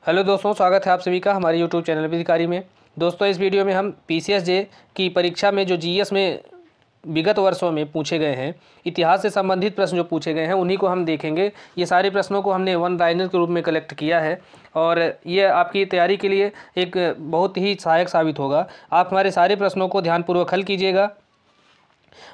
Hello दोस्तों, स्वागत है आप सभी का हमारे यूट्यूब चैनल विधिकारी में। दोस्तों, इस वीडियो में हम पीसीएसजे की परीक्षा में जो जीएस में विगत वर्षों में पूछे गए हैं, इतिहास से संबंधित प्रश्न जो पूछे गए हैं उन्हीं को हम देखेंगे। ये सारे प्रश्नों को हमने वन लाइनर के रूप में कलेक्ट किया है और ये आपकी तैयारी के लिए एक बहुत ही सहायक साबित होगा। आप हमारे सारे प्रश्नों को ध्यानपूर्वक हल कीजिएगा,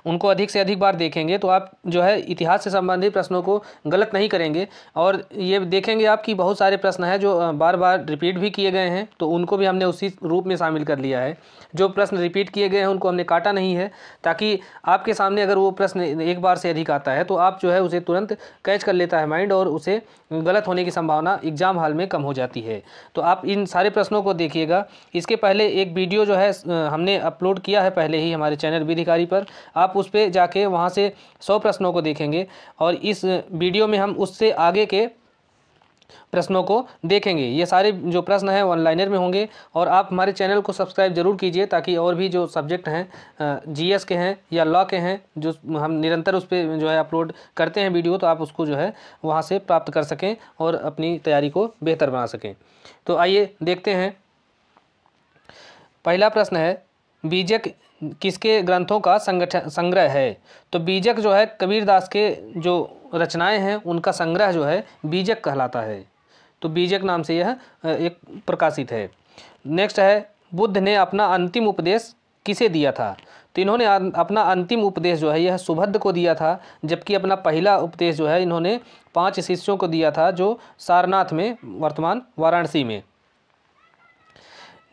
उनको अधिक से अधिक बार देखेंगे तो आप जो है इतिहास से संबंधित प्रश्नों को गलत नहीं करेंगे। और ये देखेंगे आप कि बहुत सारे प्रश्न हैं जो बार बार रिपीट भी किए गए हैं, तो उनको भी हमने उसी रूप में शामिल कर लिया है। जो प्रश्न रिपीट किए गए हैं उनको हमने काटा नहीं है, ताकि आपके सामने अगर वो प्रश्न एक बार से अधिक आता है तो आप जो है उसे तुरंत कैच कर लेता है माइंड, और उसे गलत होने की संभावना एग्जाम हॉल में कम हो जाती है। तो आप इन सारे प्रश्नों को देखिएगा। इसके पहले एक वीडियो जो है हमने अपलोड किया है पहले ही हमारे चैनल विधिकारी पर, आप उस पर जाके वहाँ से 100 प्रश्नों को देखेंगे और इस वीडियो में हम उससे आगे के प्रश्नों को देखेंगे। ये सारे जो प्रश्न हैं वन लाइनर में होंगे। और आप हमारे चैनल को सब्सक्राइब जरूर कीजिए, ताकि और भी जो सब्जेक्ट हैं जीएस के हैं या लॉ के हैं, जो हम निरंतर उस पर जो है अपलोड करते हैं वीडियो, तो आप उसको जो है वहाँ से प्राप्त कर सकें और अपनी तैयारी को बेहतर बना सकें। तो आइए देखते हैं। पहला प्रश्न है, बीजक किसके ग्रंथों का संग्रह है? तो बीजक जो है कबीरदास के जो रचनाएं हैं उनका संग्रह जो है बीजक कहलाता है। तो बीजक नाम से यह एक प्रकाशित है। नेक्स्ट है, बुद्ध ने अपना अंतिम उपदेश किसे दिया था? तो इन्होंने अपना अंतिम उपदेश जो है यह सुभद्र को दिया था, जबकि अपना पहला उपदेश जो है इन्होंने 5 शिष्यों को दिया था, जो सारनाथ में, वर्तमान वाराणसी में।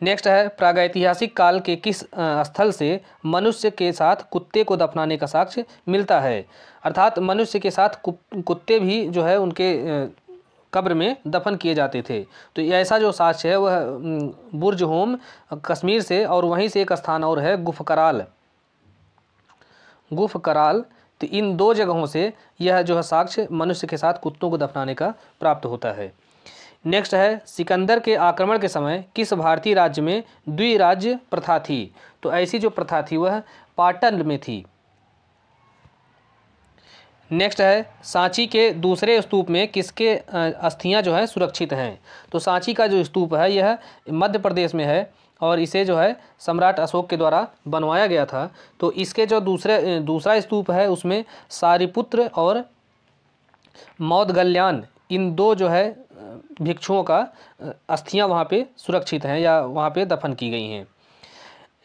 नेक्स्ट है, प्रागैतिहासिक काल के किस स्थल से मनुष्य के साथ कुत्ते को दफनाने का साक्ष्य मिलता है? अर्थात मनुष्य के साथ कुत्ते भी जो है उनके कब्र में दफन किए जाते थे। तो ऐसा जो साक्ष्य है वह बुर्ज होम कश्मीर से, और वहीं से एक स्थान और है गुफकराल। तो इन 2 जगहों से यह जो है साक्ष्य मनुष्य के साथ कुत्तों को दफनाने का प्राप्त होता है। नेक्स्ट है, सिकंदर के आक्रमण के समय किस भारतीय राज्य में द्विराज्य प्रथा थी? तो ऐसी जो प्रथा थी वह पाटन में थी। नेक्स्ट है, सांची के दूसरे स्तूप में किसके अस्थियां जो है सुरक्षित हैं? तो सांची का जो स्तूप है यह मध्य प्रदेश में है और इसे जो है सम्राट अशोक के द्वारा बनवाया गया था। तो इसके जो दूसरा स्तूप है उसमें सारिपुत्र और मौदगल्यान, इन 2 जो है भिक्षुओं का अस्थियां वहाँ पे सुरक्षित हैं या वहाँ पे दफन की गई हैं।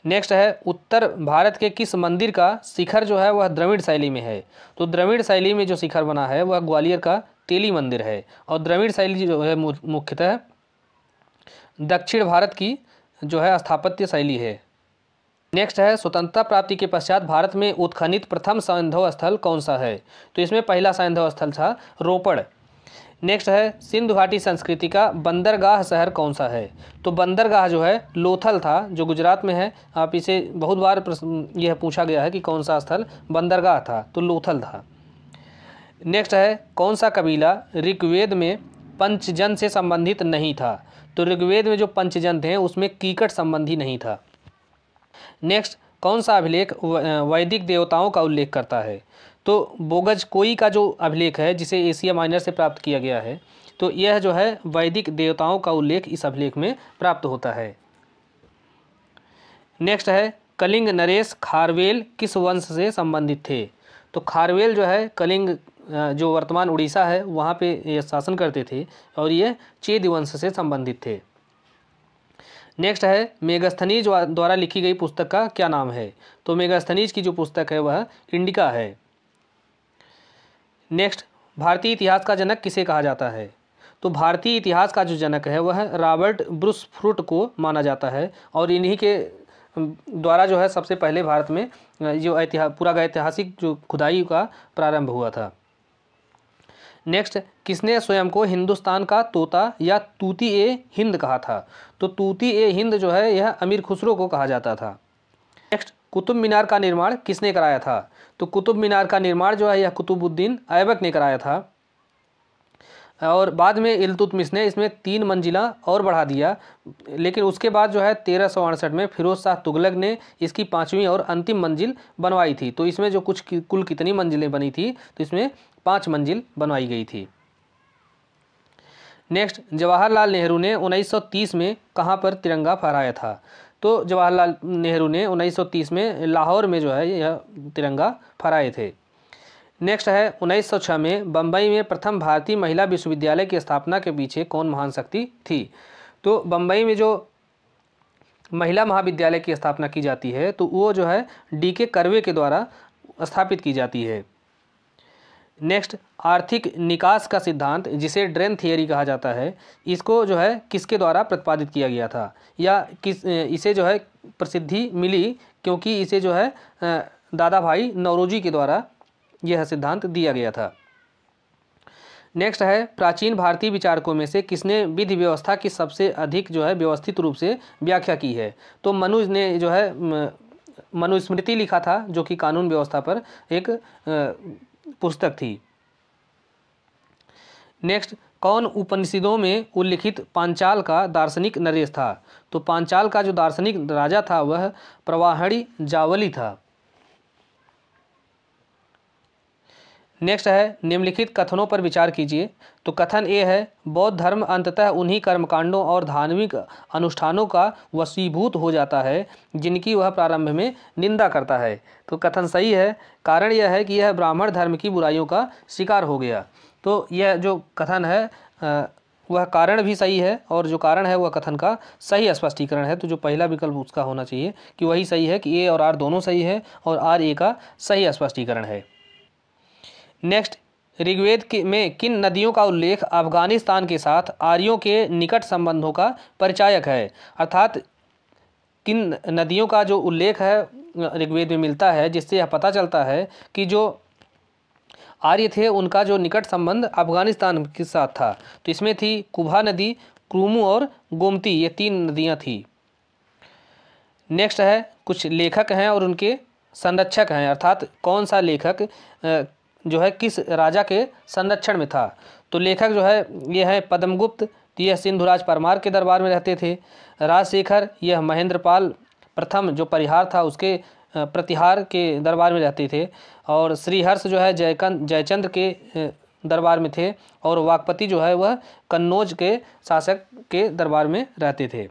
नेक्स्ट है, उत्तर भारत के किस मंदिर का शिखर जो है वह द्रविड़ शैली में है? तो द्रविड़ शैली में जो शिखर बना है वह ग्वालियर का तेली मंदिर है। और द्रविड़ शैली जो है मुख्यतः दक्षिण भारत की जो है स्थापत्य शैली है। नेक्स्ट है, स्वतंत्रता प्राप्ति के पश्चात भारत में उत्खनित प्रथम सैंधव स्थल कौन सा है? तो इसमें पहला सैंधव स्थल था रोपड़। नेक्स्ट है, सिंधु घाटी संस्कृति का बंदरगाह शहर कौन सा है? तो बंदरगाह जो है लोथल था, जो गुजरात में है। आप इसे बहुत बार यह पूछा गया है कि कौन सा स्थल बंदरगाह था, तो लोथल था। नेक्स्ट है, कौन सा कबीला ऋग्वेद में पंचजन से संबंधित नहीं था? तो ऋग्वेद में जो पंचजन थे उसमें कीकट संबंधी नहीं था। नेक्स्ट, कौन सा अभिलेख वैदिक देवताओं का उल्लेख करता है? तो बोगज कोई का जो अभिलेख है, जिसे एशिया माइनर से प्राप्त किया गया है, तो यह जो है वैदिक देवताओं का उल्लेख इस अभिलेख में प्राप्त होता है। नेक्स्ट है, कलिंग नरेश खारवेल किस वंश से संबंधित थे? तो खारवेल जो है कलिंग जो वर्तमान उड़ीसा है वहाँ पे ये शासन करते थे और ये चेद वंश से संबंधित थे। नेक्स्ट है, मेगास्थनीज द्वारा लिखी गई पुस्तक का क्या नाम है? तो मेगास्थनीज की जो पुस्तक है वह इंडिका है। नेक्स्ट, भारतीय इतिहास का जनक किसे कहा जाता है? तो भारतीय इतिहास का जो जनक है वह रॉबर्ट ब्रूस फ्रूट को माना जाता है, और इन्हीं के द्वारा जो है सबसे पहले भारत में जो पूरा ऐतिहासिक जो खुदाई का प्रारंभ हुआ था। नेक्स्ट, किसने स्वयं को हिंदुस्तान का तोता या तूती ए हिंद कहा था? तो तूती ए हिंद जो है यह अमीर खुसरो को कहा जाता था। नेक्स्ट, कुतुब मीनार का निर्माण किसने कराया था? तो कुतुब मीनार का निर्माण जो है यह कुतुबुद्दीन ऐबक ने कराया था, और बाद में इल्तुतमिश ने इसमें 3 मंजिला और बढ़ा दिया। लेकिन उसके बाद जो है 1368 में फिरोज शाह तुगलक ने इसकी 5वीं और अंतिम मंजिल बनवाई थी। तो इसमें जो कुल कितनी मंजिलें बनी थी, तो इसमें 5 मंजिल बनवाई गई थी। नेक्स्ट, जवाहरलाल नेहरू ने 1930 में कहाँ पर तिरंगा फहराया था? तो जवाहरलाल नेहरू ने 1930 में लाहौर में जो है यह तिरंगा फहराए थे। नेक्स्ट है 1906 में बम्बई में प्रथम भारतीय महिला विश्वविद्यालय की स्थापना के पीछे कौन महान शक्ति थी? तो बम्बई में जो महिला महाविद्यालय की स्थापना की जाती है तो वो जो है D.K. कर्वे के द्वारा स्थापित की जाती है। नेक्स्ट, आर्थिक निकास का सिद्धांत जिसे ड्रेन थियरी कहा जाता है, इसको जो है किसके द्वारा प्रतिपादित किया गया था या इसे जो है प्रसिद्धि मिली क्योंकि इसे जो है दादा भाई नौरोजी के द्वारा यह सिद्धांत दिया गया था। नेक्स्ट है, प्राचीन भारतीय विचारकों में से किसने विधि व्यवस्था की सबसे अधिक जो है व्यवस्थित रूप से व्याख्या की है? तो मनु ने जो है मनुस्मृति लिखा था जो कि कानून व्यवस्था पर एक पुस्तक थी। नेक्स्ट, कौन उपनिषदों में उल्लिखित पांचाल का दार्शनिक नरेश था? तो पांचाल का जो दार्शनिक राजा था वह प्रवाहणी जावली था। नेक्स्ट है, निम्नलिखित कथनों पर विचार कीजिए। तो कथन ए है, बौद्ध धर्म अंततः उन्हीं कर्मकांडों और धार्मिक अनुष्ठानों का वशीभूत हो जाता है जिनकी वह प्रारंभ में निंदा करता है। तो कथन सही है। कारण यह है कि यह ब्राह्मण धर्म की बुराइयों का शिकार हो गया। तो यह जो कथन है वह कारण भी सही है और जो कारण है वह कथन का सही स्पष्टीकरण है। तो जो पहला विकल्प उसका होना चाहिए कि वही सही है कि ए और आर दोनों सही है और आर ए का सही स्पष्टीकरण है। नेक्स्ट, ऋग्वेद में किन नदियों का उल्लेख अफगानिस्तान के साथ आर्यों के निकट संबंधों का परिचायक है? अर्थात किन नदियों का जो उल्लेख है ऋग्वेद में मिलता है जिससे यह पता चलता है कि जो आर्य थे उनका जो निकट संबंध अफगानिस्तान के साथ था। तो इसमें थी कुभा नदी, क्रूमू और गोमती, ये 3 नदियाँ थी। नेक्स्ट है, कुछ लेखक हैं और उनके संरक्षक हैं, अर्थात कौन सा लेखक जो है किस राजा के संरक्षण में था? तो लेखक जो है ये है पद्मगुप्त, यह सिंधुराज परमार के दरबार में रहते थे। राजशेखर, यह महेंद्रपाल प्रथम जो परिहार था उसके प्रतिहार के दरबार में रहते थे। और श्रीहर्ष जो है जयचंद्र के दरबार में थे। और वाकपति जो है वह कन्नौज के शासक के दरबार में रहते थे।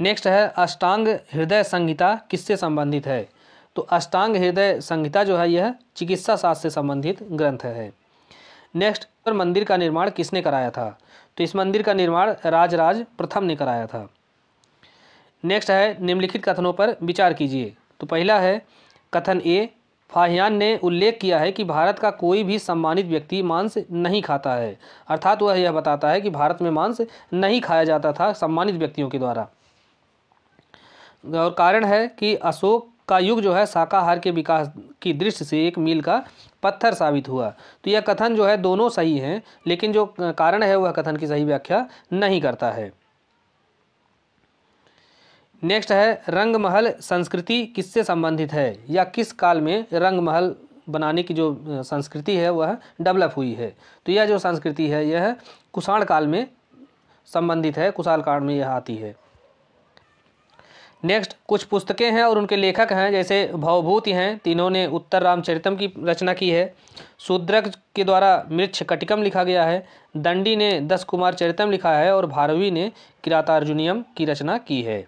नेक्स्ट है, अष्टांग हृदय संहिता किससे संबंधित है? तो अष्टांग हृदय संहिता जो है यह चिकित्सा शास्त्र से संबंधित ग्रंथ है। नेक्स्ट, मंदिर का निर्माण किसने कराया था? तो इस मंदिर का निर्माण राजराज प्रथम ने कराया था। नेक्स्ट है, निम्नलिखित कथनों पर विचार कीजिए। तो पहला है कथन ए, फाहियान ने उल्लेख किया है कि भारत का कोई भी सम्मानित व्यक्ति मांस नहीं खाता है। अर्थात वह यह बताता है कि भारत में मांस नहीं खाया जाता था सम्मानित व्यक्तियों के द्वारा। और कारण है कि अशोक का युग जो है शाकाहार के विकास की दृष्टि से एक मील का पत्थर साबित हुआ। तो यह कथन जो है दोनों सही हैं, लेकिन जो कारण है वह कथन की सही व्याख्या नहीं करता है। नेक्स्ट है, रंगमहल संस्कृति किससे संबंधित है या किस काल में रंगमहल बनाने की जो संस्कृति है वह डेवलप हुई है? तो यह जो संस्कृति है यह कुषाण काल में संबंधित है, कुषाण काल में यह आती है। नेक्स्ट, कुछ पुस्तकें हैं और उनके लेखक हैं, जैसे भवभूति हैं, तीनों ने उत्तर रामचरितम की रचना की है। शूद्रक के द्वारा मृच्छकटिकम लिखा गया है। दंडी ने 10 कुमार चरितम लिखा है और भारवी ने किरातार्जुनीयम की रचना की है।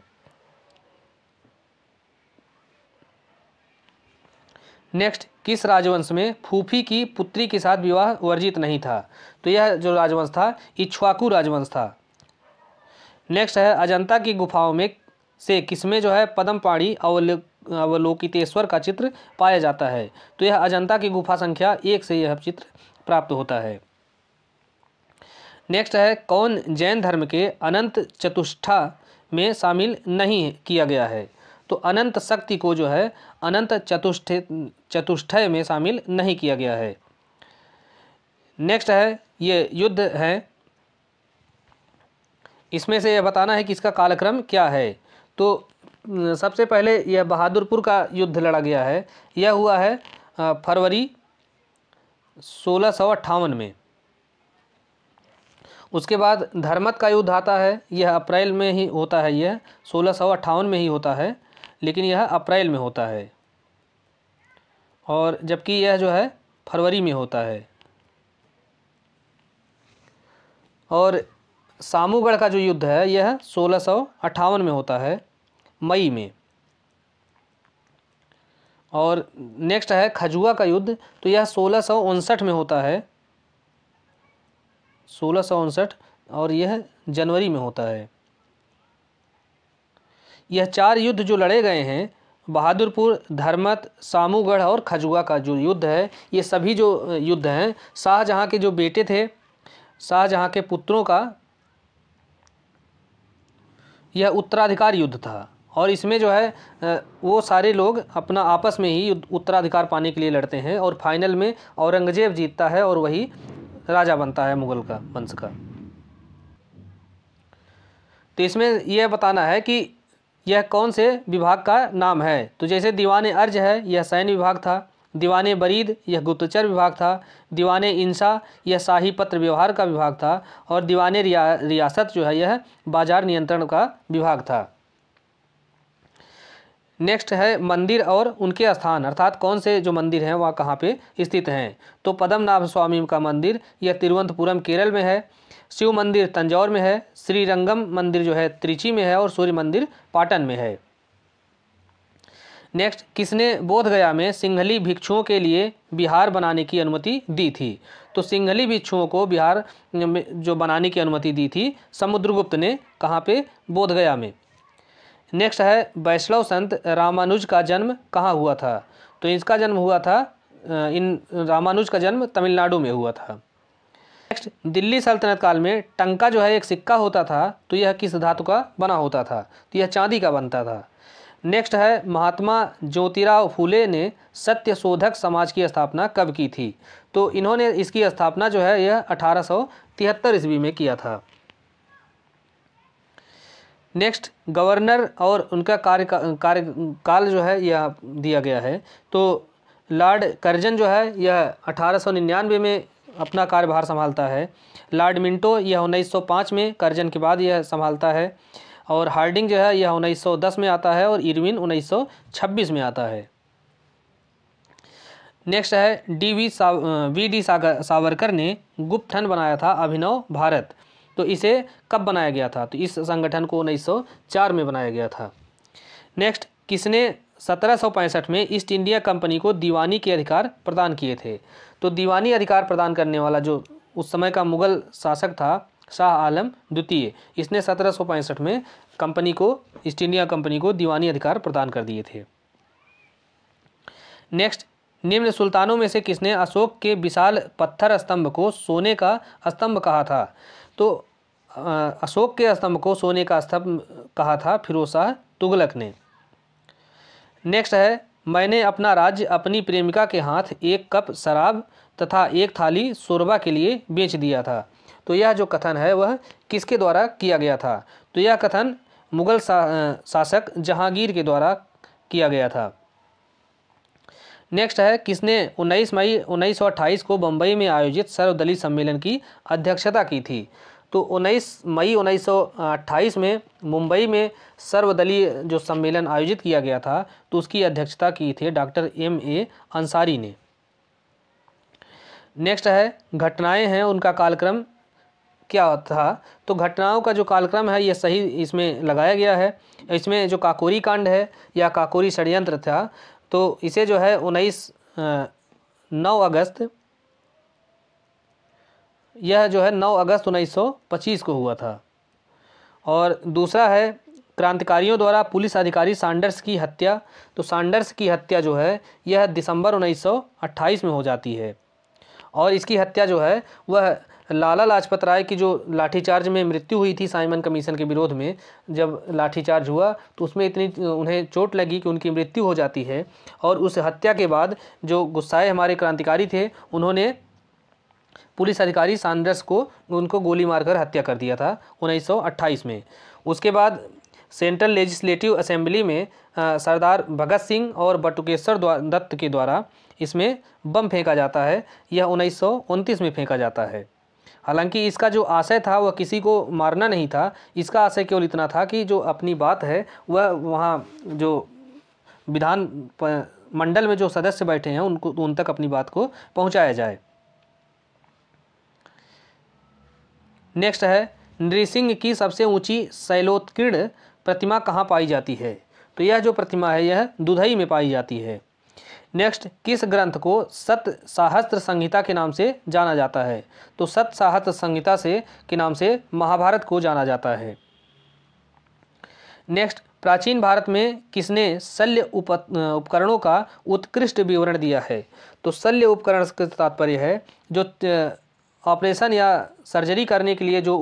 नेक्स्ट, किस राजवंश में फूफी की पुत्री के साथ विवाह वर्जित नहीं था? तो यह जो राजवंश था इक्ष्वाकु राजवंश था। नेक्स्ट है, अजंता की गुफाओं में से किसमें जो है पद्मपाणि अवलोकितेश्वर का चित्र पाया जाता है? तो यह अजंता की गुफा संख्या 1 से यह चित्र प्राप्त होता है। नेक्स्ट है, कौन जैन धर्म के अनंत चतुष्टा में शामिल नहीं किया गया है? तो अनंत शक्ति को जो है अनंत चतुष्टय में शामिल नहीं किया गया है। नेक्स्ट है, ये युद्ध है, इसमें से यह बताना है कि इसका कालक्रम क्या है। तो सबसे पहले यह बहादुरपुर का युद्ध लड़ा गया है, यह हुआ है फरवरी 1658 में। उसके बाद धर्मत का युद्ध आता है, यह अप्रैल में ही होता है, यह 1658 में ही होता है, लेकिन यह अप्रैल में होता है और जबकि यह जो है फरवरी में होता है। और सामूगढ़ का जो युद्ध है यह 1658 में होता है, मई में। और नेक्स्ट है खजुआ का युद्ध, तो यह 1659 में होता है, 1659, और यह जनवरी में होता है। यह 4 युद्ध जो लड़े गए हैं, बहादुरपुर, धर्मत, सामूगढ़ और खजुआ का जो युद्ध है, ये सभी जो युद्ध हैं शाहजहाँ के जो बेटे थे, शाहजहाँ के पुत्रों का यह उत्तराधिकार युद्ध था। और इसमें जो है वो सारे लोग अपना आपस में ही उत्तराधिकार पाने के लिए लड़ते हैं और फाइनल में औरंगजेब जीतता है और वही राजा बनता है मुगल का वंश का। तो इसमें यह बताना है कि यह कौन से विभाग का नाम है। तो जैसे दीवाने अर्ज है, यह सैन्य विभाग था। दीवाने बरीद, यह गुप्तचर विभाग था। दीवाने इंसा, यह शाही पत्र व्यवहार का विभाग था। और दीवाने रियासत जो है यह बाजार नियंत्रण का विभाग था। नेक्स्ट है मंदिर और उनके स्थान, अर्थात कौन से जो मंदिर हैं वह कहाँ पे स्थित हैं। तो पद्मनाभ स्वामी का मंदिर यह तिरुवनंतपुरम केरल में है। शिव मंदिर तंजौर में है। श्रीरंगम मंदिर जो है त्रिची में है। और सूर्य मंदिर पाटन में है। नेक्स्ट, किसने बोधगया में सिंहली भिक्षुओं के लिए बिहार बनाने की अनुमति दी थी। तो सिंहली भिक्षुओं को बिहार में जो बनाने की अनुमति दी थी समुद्रगुप्त ने, कहाँ पे, बोधगया में। नेक्स्ट है वैष्णव संत रामानुज का जन्म कहाँ हुआ था। तो इसका जन्म हुआ था रामानुज का जन्म तमिलनाडु में हुआ था। नेक्स्ट, दिल्ली सल्तनत काल में टंका जो है एक सिक्का होता था, तो यह किस धातु का बना होता था। तो यह चांदी का बनता था। नेक्स्ट है महात्मा ज्योतिराव फूले ने सत्य शोधक समाज की स्थापना कब की थी। तो इन्होंने इसकी स्थापना जो है यह 1873 ईस्वी में किया था। नेक्स्ट, गवर्नर और उनका कार्यकाल जो है यह दिया गया है। तो लॉर्ड कर्जन जो है यह 1899 में अपना कार्यभार संभालता है। लॉर्ड मिंटो यह 1905 में, कर्जन के बाद यह संभालता है। और हार्डिंग जो है यह 1910 में आता है। और इरविन 1926 में आता है। नेक्स्ट है वी डी सावरकर ने गुप्तधन बनाया था अभिनव भारत। तो इसे कब बनाया गया था। तो इस संगठन को 1904 में बनाया गया था। नेक्स्ट, किसने 1765 में ईस्ट इंडिया कंपनी को दीवानी के अधिकार प्रदान किए थे। तो दीवानी अधिकार प्रदान करने वाला जो उस समय का मुगल शासक था शाह आलम द्वितीय, इसने 1765 में कंपनी को, ईस्ट इंडिया कंपनी को दीवानी अधिकार प्रदान कर दिए थे। नेक्स्ट, निम्न सुल्तानों में से किसने अशोक के विशाल पत्थर स्तंभ को सोने का स्तंभ कहा था। तो अशोक के स्तंभ को सोने का स्तंभ कहा था फिरोज शाह तुगलक ने। नेक्स्ट है, मैंने अपना राज्य अपनी प्रेमिका के हाथ 1 कप शराब तथा 1 थाली शोरबा के लिए बेच दिया था। तो यह जो कथन है वह किसके द्वारा किया गया था। तो यह कथन मुगल शासक जहांगीर के द्वारा किया गया था। नेक्स्ट है, किसने 19 मई 1928 को बम्बई में आयोजित सर्वदलीय सम्मेलन की अध्यक्षता की थी। तो 19 मई 1928 में मुंबई में सर्वदलीय जो सम्मेलन आयोजित किया गया था, तो उसकी अध्यक्षता की थी डॉक्टर M.A. अंसारी ने। नेक्स्ट है, घटनाएं हैं उनका कालक्रम क्या था। तो घटनाओं का जो कालक्रम है ये सही इसमें लगाया गया है। इसमें जो काकोरी कांड है या काकोरी षड्यंत्र था, तो इसे जो है 9 अगस्त, यह जो है 9 अगस्त 1925 को हुआ था। और दूसरा है क्रांतिकारियों द्वारा पुलिस अधिकारी सैंडर्स की हत्या। तो सैंडर्स की हत्या जो है यह दिसंबर 1928 में हो जाती है। और इसकी हत्या जो है वह लाला लाजपत राय की जो लाठीचार्ज में मृत्यु हुई थी साइमन कमीशन के विरोध में, जब लाठीचार्ज हुआ तो उसमें इतनी उन्हें चोट लगी कि उनकी मृत्यु हो जाती है। और उस हत्या के बाद जो गुस्साए हमारे क्रांतिकारी थे उन्होंने पुलिस अधिकारी सैंडर्स को उनको गोली मारकर हत्या कर दिया था 1928 में। उसके बाद सेंट्रल लेजिस्लेटिव असेंबली में सरदार भगत सिंह और बटुकेश्वर दत्त के द्वारा इसमें बम फेंका जाता है। यह 1929 में फेंका जाता है। हालांकि इसका जो आशय था वह किसी को मारना नहीं था। इसका आशय केवल इतना था कि जो अपनी बात है वह वहाँ जो विधान मंडल में जो सदस्य बैठे हैं उनको उन तक अपनी बात को पहुँचाया जाए। नेक्स्ट है नृसिंह की सबसे ऊंची शैलोत्कीर्ण प्रतिमा कहाँ पाई जाती है? तो यह जो प्रतिमा है यह दुधई में पाई जाती है। नेक्स्ट, किस ग्रंथ को सत साहस्त्र संहिता के नाम से जाना जाता है? तो सत साहस्त्र संहिता से के नाम से महाभारत को जाना जाता है। नेक्स्ट, प्राचीन भारत में किसने शल्य उपकरणों का उत्कृष्ट विवरण दिया है? तो शल्य उपकरण का तात्पर्य है जो ऑपरेशन या सर्जरी करने के लिए जो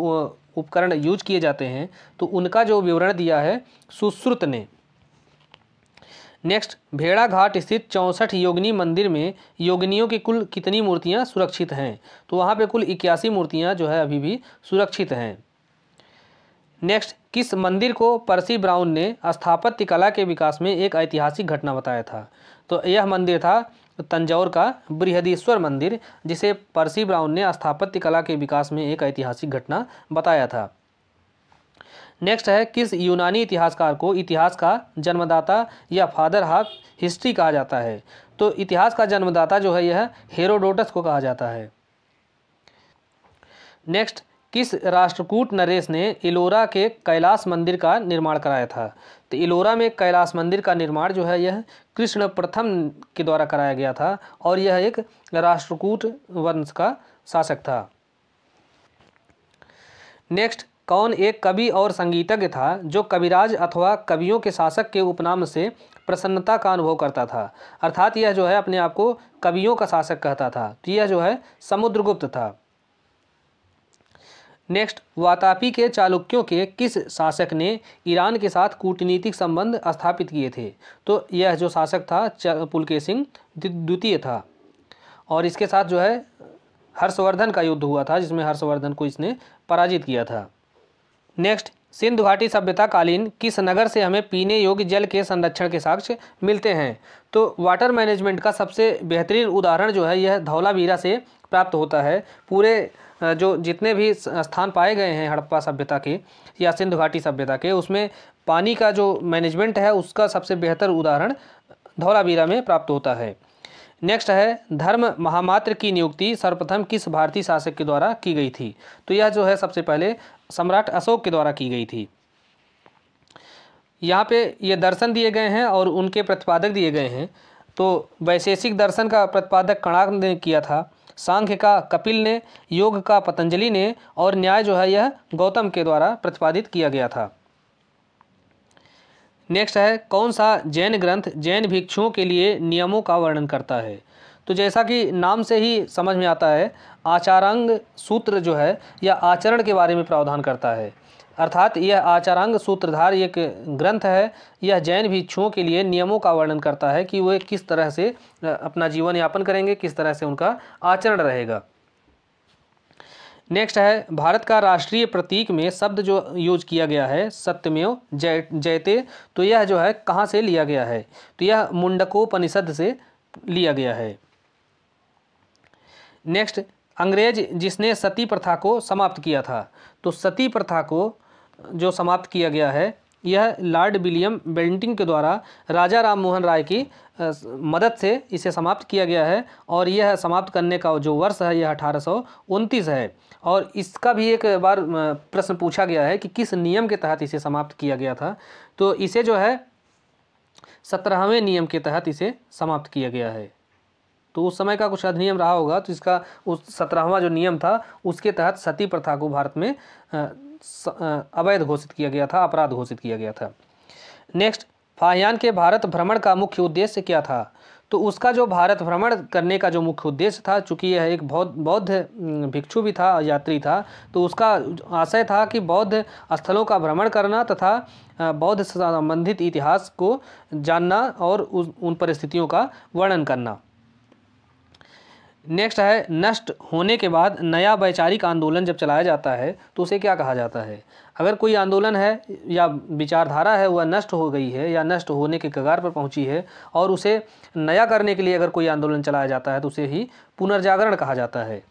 उपकरण यूज किए जाते हैं, तो उनका जो विवरण दिया है सुश्रुत ने। नेक्स्ट, भेड़ाघाट स्थित 64 योगिनी मंदिर में योगिनियों की कुल कितनी मूर्तियां सुरक्षित हैं? तो वहाँ पे कुल 81 मूर्तियां जो है अभी भी सुरक्षित हैं। नेक्स्ट, किस मंदिर को पर्सी ब्राउन ने स्थापत्य कला के विकास में एक ऐतिहासिक घटना बताया था? तो यह मंदिर था तंजौर का बृहदीश्वर मंदिर, जिसे पर्सी ब्राउन ने स्थापत्य कला के विकास में एक ऐतिहासिक घटना बताया था। नेक्स्ट है, किस यूनानी इतिहासकार को इतिहास का जन्मदाता या फादर ऑफ हिस्ट्री कहा जाता है? तो इतिहास का जन्मदाता जो है यह हेरोडोटस को कहा जाता है। नेक्स्ट, किस राष्ट्रकूट नरेश ने इलोरा के कैलाश मंदिर का निर्माण कराया था? तो इलोरा में कैलाश मंदिर का निर्माण जो है यह कृष्ण प्रथम के द्वारा कराया गया था और यह एक राष्ट्रकूट वंश का शासक था। नेक्स्ट, कौन एक कवि और संगीतज्ञ था जो कविराज अथवा कवियों के शासक के उपनाम से प्रसन्नता का अनुभव करता था? अर्थात यह जो है अपने आप को कवियों का शासक कहता था। तो यह जो है समुद्रगुप्त था। नेक्स्ट, वातापी के चालुक्यों के किस शासक ने ईरान के साथ कूटनीतिक संबंध स्थापित किए थे? तो यह जो शासक था पुलकेशिन द्वितीय था और इसके साथ जो है हर्षवर्धन का युद्ध हुआ था, जिसमें हर्षवर्धन को इसने पराजित किया था। नेक्स्ट, सिंधु घाटी सभ्यता कालीन किस नगर से हमें पीने योग्य जल के संरक्षण के साक्ष्य मिलते हैं? तो वाटर मैनेजमेंट का सबसे बेहतरीन उदाहरण जो है यह धौलावीरा से प्राप्त होता है। पूरे जो जितने भी स्थान पाए गए हैं हड़प्पा सभ्यता के या सिंधु घाटी सभ्यता के, उसमें पानी का जो मैनेजमेंट है उसका सबसे बेहतर उदाहरण धौलावीरा में प्राप्त होता है। नेक्स्ट है, धर्म महामात्र की नियुक्ति सर्वप्रथम किस भारतीय शासक के द्वारा की गई थी? तो यह जो है सबसे पहले सम्राट अशोक के द्वारा की गई थी। यहाँ पे ये दर्शन दिए गए हैं और उनके प्रतिपादक दिए गए हैं। तो वैशेषिक दर्शन का प्रतिपादक कणाद ने किया था, सांख्य का कपिल ने, योग का पतंजलि ने और न्याय जो है यह गौतम के द्वारा प्रतिपादित किया गया था। नेक्स्ट है, कौन सा जैन ग्रंथ जैन भिक्षुओं के लिए नियमों का वर्णन करता है? तो जैसा कि नाम से ही समझ में आता है, आचारांग सूत्र जो है यह आचरण के बारे में प्रावधान करता है। अर्थात यह आचारांग सूत्रधार एक ग्रंथ है। यह जैन भिक्षुओं के लिए नियमों का वर्णन करता है कि वे किस तरह से अपना जीवन यापन करेंगे, किस तरह से उनका आचरण रहेगा। नेक्स्ट है, भारत का राष्ट्रीय प्रतीक में शब्द जो यूज किया गया है सत्यमेव जयते, तो यह जो है कहाँ से लिया गया है? तो यह मुंडकोपनिषद से लिया गया है। नेक्स्ट, अंग्रेज जिसने सती प्रथा को समाप्त किया था, तो सती प्रथा को जो समाप्त किया गया है यह लॉर्ड विलियम बेंटिंग के द्वारा राजा राम मोहन राय की मदद से इसे समाप्त किया गया है और यह समाप्त करने का जो वर्ष है यह 1829 है। और इसका भी एक बार प्रश्न पूछा गया है कि किस नियम के तहत इसे समाप्त किया गया था? तो इसे जो है 17वें नियम के तहत इसे समाप्त किया गया है। तो उस समय का कुछ अधिनियम रहा होगा, तो इसका उस 17वां जो नियम था उसके तहत सती प्रथा को भारत में अवैध घोषित किया गया था, अपराध घोषित किया गया था। नेक्स्ट, फाहियान के भारत भ्रमण का मुख्य उद्देश्य क्या था? तो उसका जो भारत भ्रमण करने का जो मुख्य उद्देश्य था, चूँकि यह एक बौद्ध भिक्षु भी था, यात्री था, तो उसका आशय था कि बौद्ध स्थलों का भ्रमण करना तथा बौद्ध से संबंधित इतिहास को जानना और उन परिस्थितियों का वर्णन करना। नेक्स्ट है, नष्ट होने के बाद नया वैचारिक आंदोलन जब चलाया जाता है तो उसे क्या कहा जाता है? अगर कोई आंदोलन है या विचारधारा है वह नष्ट हो गई है या नष्ट होने के कगार पर पहुंची है और उसे नया करने के लिए अगर कोई आंदोलन चलाया जाता है तो उसे ही पुनर्जागरण कहा जाता है।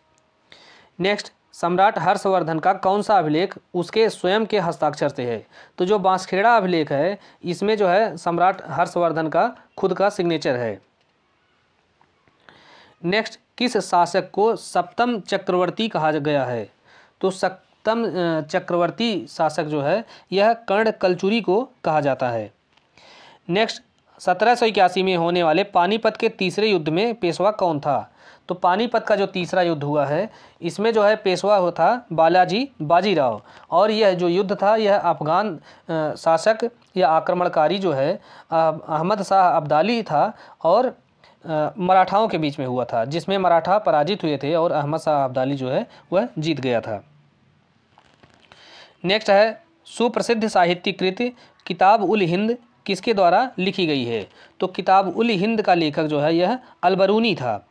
नेक्स्ट, सम्राट हर्षवर्धन का कौन सा अभिलेख उसके स्वयं के हस्ताक्षर से है? तो जो बांसखेड़ा अभिलेख है इसमें जो है सम्राट हर्षवर्धन का खुद का सिग्नेचर है। नेक्स्ट, किस शासक को सप्तम चक्रवर्ती कहा गया है? तो उत्तम चक्रवर्ती शासक जो है यह कर्ण कलचुरी को कहा जाता है। नेक्स्ट, 1781 में होने वाले पानीपत के तीसरे युद्ध में पेशवा कौन था? तो पानीपत का जो तीसरा युद्ध हुआ है इसमें जो है पेशवा था बालाजी बाजीराव, और यह जो युद्ध था यह अफगान शासक या आक्रमणकारी जो है अहमद शाह अब्दाली था और मराठाओं के बीच में हुआ था, जिसमें मराठा पराजित हुए थे और अहमद शाह अब्दाली जो है वह जीत गया था। नेक्स्ट है, सुप्रसिद्ध साहित्यिक कृति किताब उल हिंद किसके द्वारा लिखी गई है? तो किताब उल हिंद का लेखक जो है यह अलबरूनी था।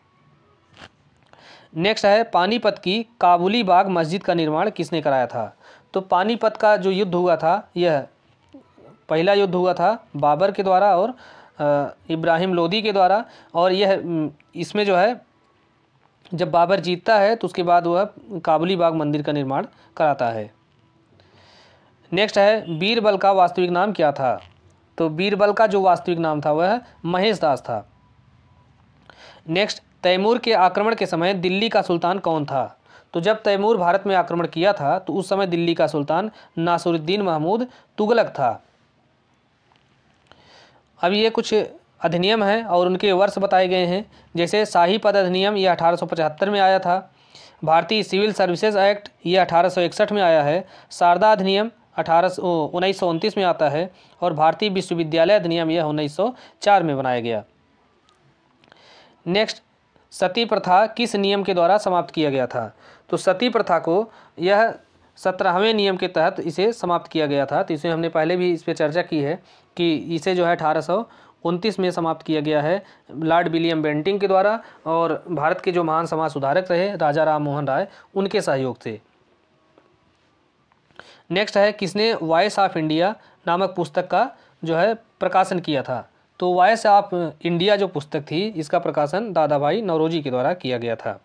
नेक्स्ट है, पानीपत की काबुली बाग मस्जिद का निर्माण किसने कराया था? तो पानीपत का जो युद्ध हुआ था यह पहला युद्ध हुआ था बाबर के द्वारा और इब्राहिम लोदी के द्वारा, और यह इसमें जो है जब बाबर जीतता है तो उसके बाद वह काबुली बाग मंदिर का निर्माण कराता है। नेक्स्ट है, बीरबल का वास्तविक नाम क्या था? तो बीरबल का जो वास्तविक नाम था वह महेश दास था। नेक्स्ट, तैमूर के आक्रमण के समय दिल्ली का सुल्तान कौन था? तो जब तैमूर भारत में आक्रमण किया था तो उस समय दिल्ली का सुल्तान नासिरुद्दीन महमूद तुगलक था। अब ये कुछ अधिनियम हैं और उनके वर्ष बताए गए हैं, जैसे शाही पद अधिनियम यह 1875 में आया था, भारतीय सिविल सर्विसेज एक्ट यह 1861 में आया है, शारदा अधिनियम 1929 में आता है और भारतीय विश्वविद्यालय अधिनियम यह 1904 में बनाया गया। नेक्स्ट, सती प्रथा किस नियम के द्वारा समाप्त किया गया था? तो सती प्रथा को यह 17वें नियम के तहत इसे समाप्त किया गया था। तो इसे हमने पहले भी इस पर चर्चा की है कि इसे जो है 1829 में समाप्त किया गया है लॉर्ड विलियम बेंटिंग के द्वारा और भारत के जो महान समाज सुधारक रहे राजा राम मोहन राय उनके सहयोग से। नेक्स्ट है, किसने वॉइस ऑफ इंडिया नामक पुस्तक का जो है प्रकाशन किया था? तो वॉइस ऑफ इंडिया जो पुस्तक थी इसका प्रकाशन दादा भाई नौरोजी के द्वारा किया गया था।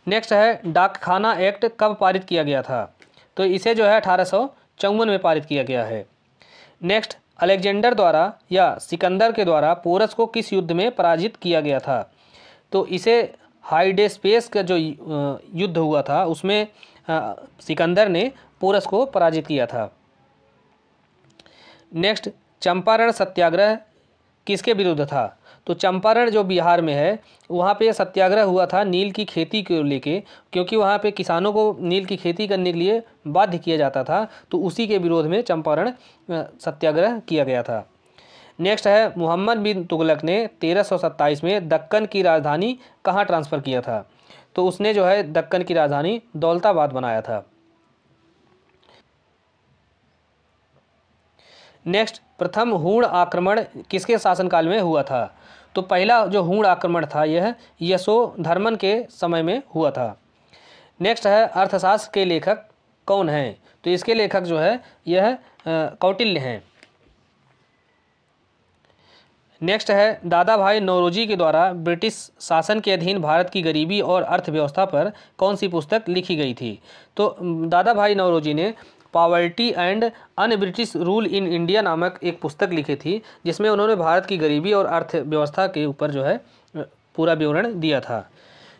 नेक्स्ट है, डाकखाना एक्ट कब पारित किया गया था? तो इसे जो है 1854 में पारित किया गया है। नेक्स्ट, अलेक्जेंडर द्वारा या सिकंदर के द्वारा पोरस को किस युद्ध में पराजित किया गया था? तो इसे हाइडेस्पेस का जो युद्ध हुआ था उसमें सिकंदर ने पोरस को पराजित किया था। नेक्स्ट, चंपारण सत्याग्रह किसके विरुद्ध था? तो चंपारण जो बिहार में है वहाँ पे सत्याग्रह हुआ था नील की खेती को लेके, क्योंकि वहाँ पे किसानों को नील की खेती करने के लिए बाध्य किया जाता था, तो उसी के विरोध में चंपारण सत्याग्रह किया गया था। नेक्स्ट है, मोहम्मद बिन तुगलक ने 1327 में दक्कन की राजधानी कहाँ ट्रांसफ़र किया था? तो उसने जो है दक्कन की राजधानी दौलताबाद बनाया था। नेक्स्ट, प्रथम हूण आक्रमण किसके शासनकाल में हुआ था? तो पहला जो हूण आक्रमण था यह यशोधर्मन के समय में हुआ था। नेक्स्ट है, अर्थशास्त्र के लेखक कौन हैं? तो इसके लेखक जो है यह कौटिल्य हैं। नेक्स्ट है, दादा भाई नौरोजी के द्वारा ब्रिटिश शासन के अधीन भारत की गरीबी और अर्थव्यवस्था पर कौन सी पुस्तक लिखी गई थी? तो दादा भाई नौरोजी ने poverty and un British rule in India नामक एक पुस्तक लिखी थी, जिसमें उन्होंने भारत की गरीबी और अर्थव्यवस्था के ऊपर जो है पूरा विवरण दिया था।